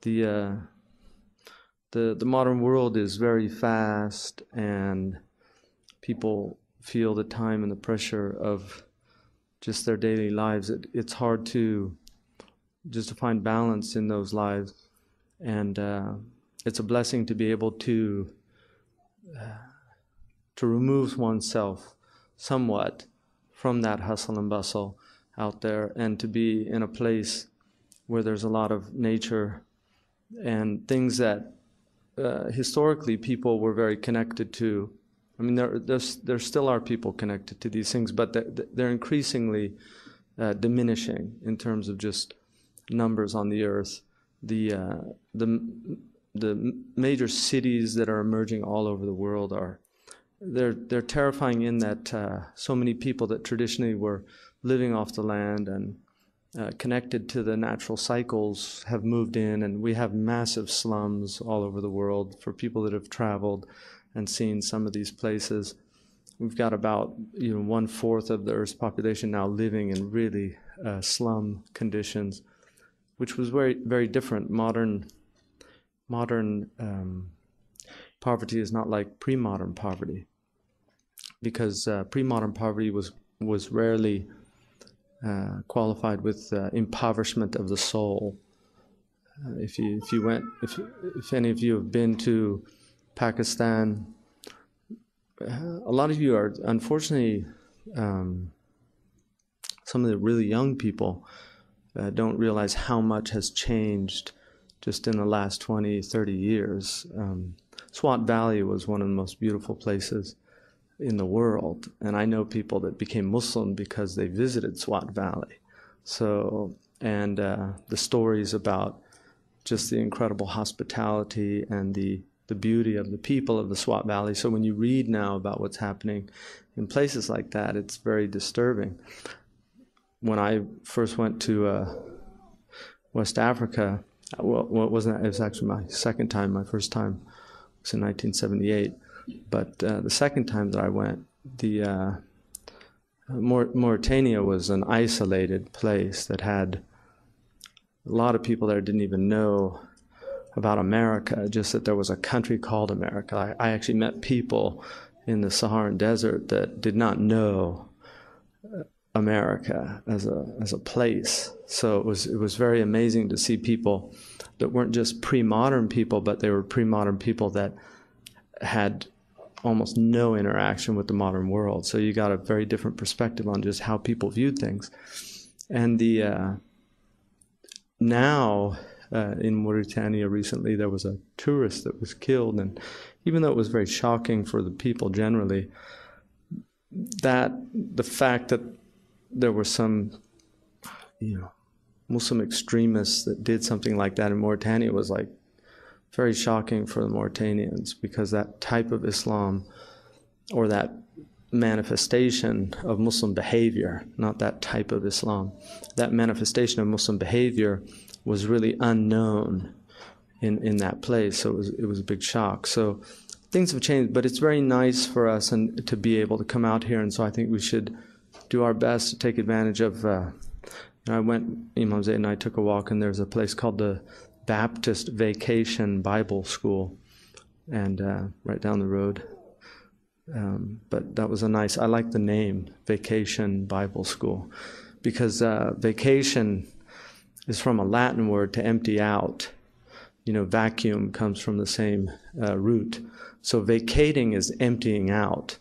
the the modern world is very fast, and people feel the time and the pressure of just their daily lives. It's hard to just to find balance in those lives, and it's a blessing to be able to remove oneself somewhat from that hustle and bustle out there, and to be in a place where there's a lot of nature and things that historically people were very connected to. I mean, there still are people connected to these things, but they're increasingly diminishing in terms of just numbers on the earth. The major cities that are emerging all over the world they're terrifying in that so many people that traditionally were living off the land and connected to the natural cycles have moved in, and we have massive slums all over the world. For people that have traveled and seen some of these places, we've got about 1/4 of the Earth's population now living in really slum conditions, which was very, very different. Modern poverty is not like pre-modern poverty, because pre-modern poverty was rarely qualified with impoverishment of the soul. If any of you have been to Pakistan, a lot of you are, unfortunately, some of the really young people don't realize how much has changed just in the last 20, 30 years. Swat Valley was one of the most beautiful places in the world, and I know people that became Muslim because they visited Swat Valley. So, and the stories about just the incredible hospitality and the beauty of the people of the Swat Valley. So when you read now about what's happening in places like that, it's very disturbing. When I first went to West Africa, well, it was actually my second time. My first time was in 1978. But the second time that I went, Mauritania was an isolated place that had a lot of people there didn't even know about America, just that there was a country called America. I actually met people in the Saharan desert that did not know America as a place. So it was very amazing to see people that weren't just pre-modern people, but they were pre-modern people that had almost no interaction with the modern world. So you got a very different perspective on just how people viewed things. And now in Mauritania recently, there was a tourist that was killed, and even though it was very shocking for the people generally, that the fact that there were some Muslim extremists that did something like that in Mauritania was like very shocking for the Mauritanians, because that type of Islam, or that manifestation of Muslim behavior, not that type of Islam, that manifestation of Muslim behavior was really unknown in that place. So it was a big shock. So things have changed, but it's very nice for us and to be able to come out here. And so I think we should do our best to take advantage of. Imam Zayd and I took a walk, and there's a place called the Baptist Vacation Bible School, and right down the road. But that was I like the name, Vacation Bible School, because vacation is from a Latin word to empty out. Vacuum comes from the same root. So vacating is emptying out.